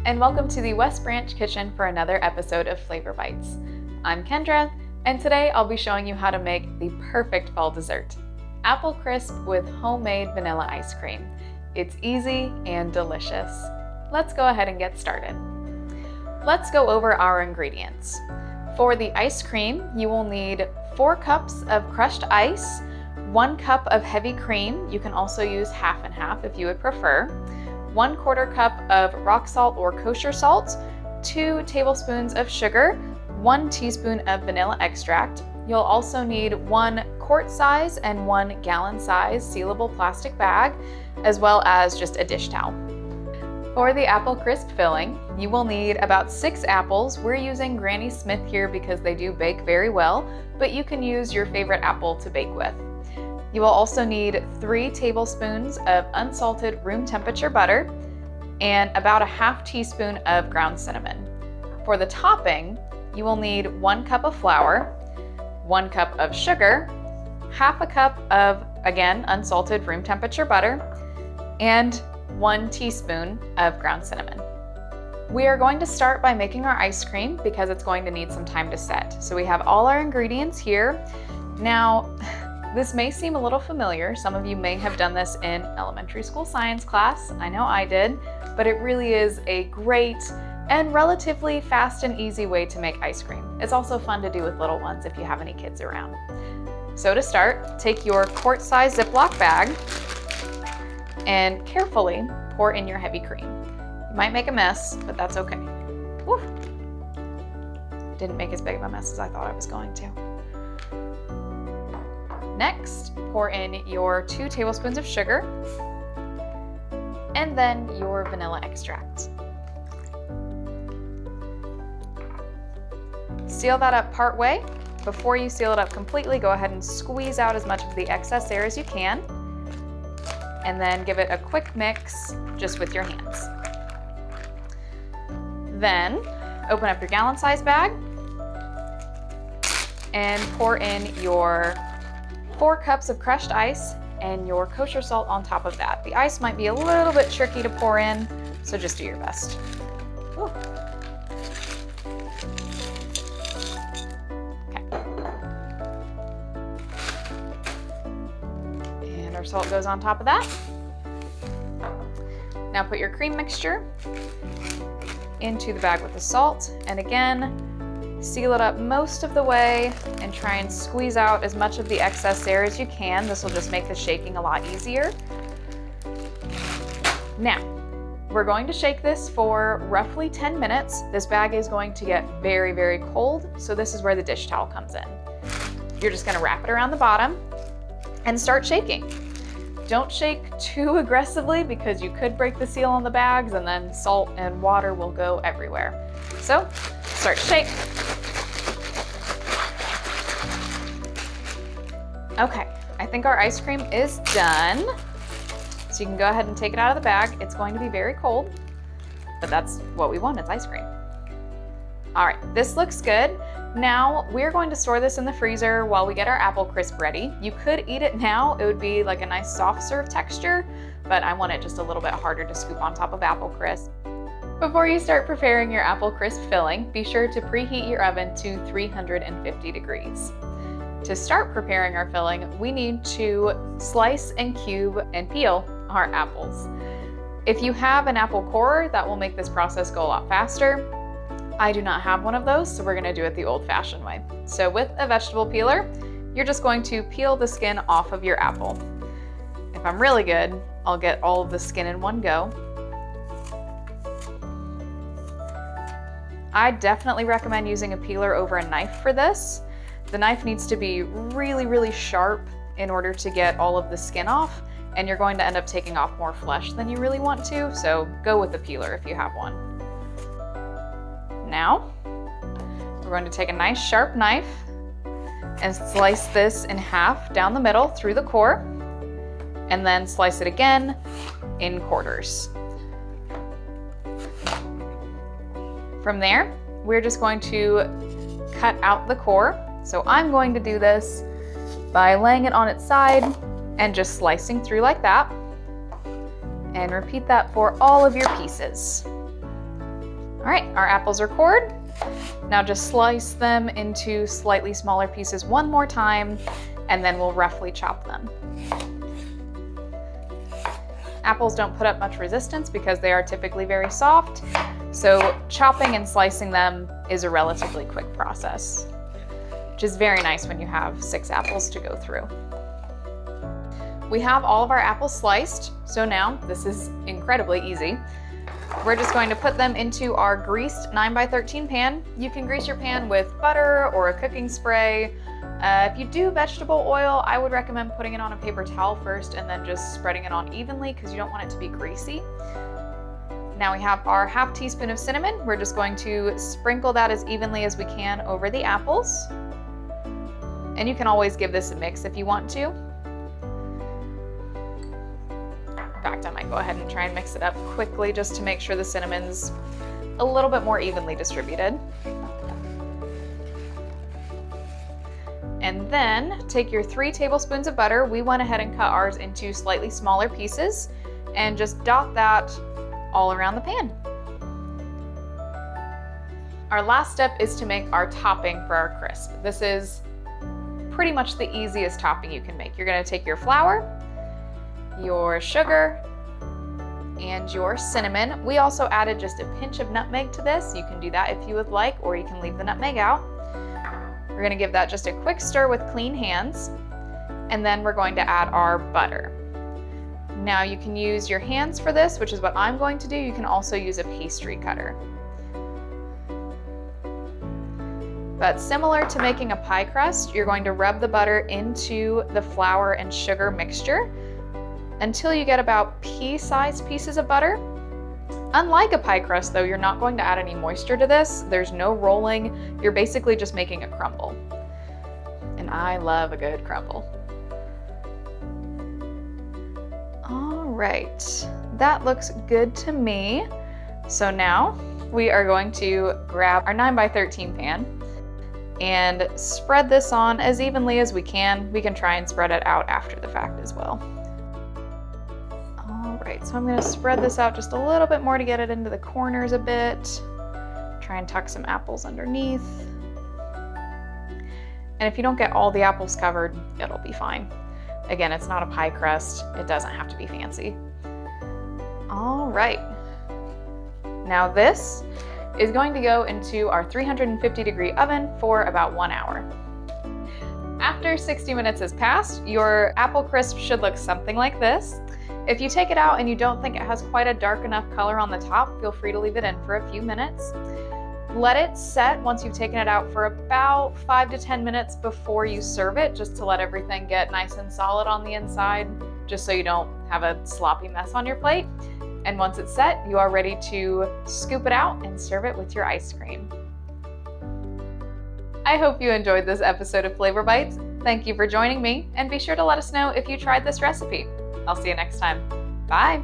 and welcome to the West Branch Kitchen for another episode of Flavor Bites. I'm Kendra, and today I'll be showing you how to make the perfect fall dessert, apple crisp with homemade vanilla ice cream. It's easy and delicious. Let's go ahead and get started. Let's go over our ingredients. For the ice cream, you will need 4 cups of crushed ice, 1 cup of heavy cream. You can also use half and half if you would prefer. 1/4 cup of rock salt or kosher salt, 2 tablespoons of sugar, 1 teaspoon of vanilla extract. You'll also need 1 quart size and 1 gallon size sealable plastic bag, as well as just a dish towel. For the apple crisp filling, you will need about 6 apples. We're using Granny Smith here because they do bake very well, but you can use your favorite apple to bake with. You will also need 3 tablespoons of unsalted room temperature butter and about a ½ teaspoon of ground cinnamon. For the topping, you will need 1 cup of flour, 1 cup of sugar, ½ cup of, again, unsalted room temperature butter, and 1 teaspoon of ground cinnamon. We are going to start by making our ice cream because it's going to need some time to set. So we have all our ingredients here. Now, this may seem a little familiar. Some of you may have done this in elementary school science class. I know I did, but it really is a great and relatively fast and easy way to make ice cream. It's also fun to do with little ones if you have any kids around. So to start, take your quart-size Ziploc bag and carefully pour in your heavy cream. You might make a mess, but that's okay. Woo. Didn't make as big of a mess as I thought I was going to. Next, pour in your 2 tablespoons of sugar and then your vanilla extract. Seal that up part way. Before you seal it up completely, go ahead and squeeze out as much of the excess air as you can, and then give it a quick mix just with your hands. Then open up your gallon-size bag and pour in your 4 cups of crushed ice and your kosher salt on top of that. The ice might be a little bit tricky to pour in, so just do your best. Ooh. Okay. And our salt goes on top of that. Now put your cream mixture into the bag with the salt, and again, seal it up most of the way and try and squeeze out as much of the excess air as you can. This will just make the shaking a lot easier. Now, we're going to shake this for roughly 10 minutes. This bag is going to get very, very cold, so this is where the dish towel comes in. You're just gonna wrap it around the bottom and start shaking. Don't shake too aggressively because you could break the seal on the bags and then salt and water will go everywhere. So, start to shake. Okay, I think our ice cream is done. So you can go ahead and take it out of the bag. It's going to be very cold, but that's what we want, it's ice cream. All right, this looks good. Now we're going to store this in the freezer while we get our apple crisp ready. You could eat it now. It would be like a nice soft serve texture, but I want it just a little bit harder to scoop on top of apple crisp. Before you start preparing your apple crisp filling, be sure to preheat your oven to 350 degrees. To start preparing our filling, we need to slice and cube and peel our apples. If you have an apple corer, that will make this process go a lot faster. I do not have one of those, so we're gonna do it the old-fashioned way. So with a vegetable peeler, you're just going to peel the skin off of your apple. If I'm really good, I'll get all of the skin in one go. I definitely recommend using a peeler over a knife for this. The knife needs to be really, really sharp in order to get all of the skin off, and you're going to end up taking off more flesh than you really want to, so go with the peeler if you have one. Now, we're going to take a nice sharp knife and slice this in half down the middle through the core, and then slice it again in quarters. From there, we're just going to cut out the core. So I'm going to do this by laying it on its side and just slicing through like that. And repeat that for all of your pieces. All right, our apples are cored. Now just slice them into slightly smaller pieces one more time, and then we'll roughly chop them. Apples don't put up much resistance because they are typically very soft, so chopping and slicing them is a relatively quick process, which is very nice when you have 6 apples to go through. We have all of our apples sliced, so now this is incredibly easy. We're just going to put them into our greased 9x13 pan. You can grease your pan with butter or a cooking spray. If you do vegetable oil, I would recommend putting it on a paper towel first and then just spreading it on evenly because you don't want it to be greasy. Now we have our ½ teaspoon of cinnamon. We're just going to sprinkle that as evenly as we can over the apples. And you can always give this a mix if you want to. In fact, I might go ahead and try and mix it up quickly just to make sure the cinnamon's a little bit more evenly distributed. And then take your 3 tablespoons of butter. We went ahead and cut ours into slightly smaller pieces and just dot that all around the pan. Our last step is to make our topping for our crisp. This is pretty much the easiest topping you can make. You're going to take your flour, your sugar, and your cinnamon. We also added just a pinch of nutmeg to this. You can do that if you would like, or you can leave the nutmeg out. We're going to give that just a quick stir with clean hands, and then we're going to add our butter. Now you can use your hands for this, which is what I'm going to do. You can also use a pastry cutter. But similar to making a pie crust, you're going to rub the butter into the flour and sugar mixture until you get about pea-sized pieces of butter. Unlike a pie crust though, you're not going to add any moisture to this. There's no rolling. You're basically just making a crumble. And I love a good crumble. All right, that looks good to me. So now we are going to grab our 9x13 pan and spread this on as evenly as we can. We can try and spread it out after the fact as well. All right, so I'm gonna spread this out just a little bit more to get it into the corners a bit. Try and tuck some apples underneath. And if you don't get all the apples covered, it'll be fine. Again, it's not a pie crust. It doesn't have to be fancy. All right. Now this is going to go into our 350-degree oven for about 1 hour. After 60 minutes has passed, your apple crisp should look something like this. If you take it out and you don't think it has quite a dark enough color on the top, feel free to leave it in for a few minutes. Let it set once you've taken it out for about 5 to 10 minutes before you serve it, just to let everything get nice and solid on the inside, just so you don't have a sloppy mess on your plate. And once it's set, you are ready to scoop it out and serve it with your ice cream. I hope you enjoyed this episode of Flavor Bites. Thank you for joining me, and be sure to let us know if you tried this recipe. I'll see you next time. Bye!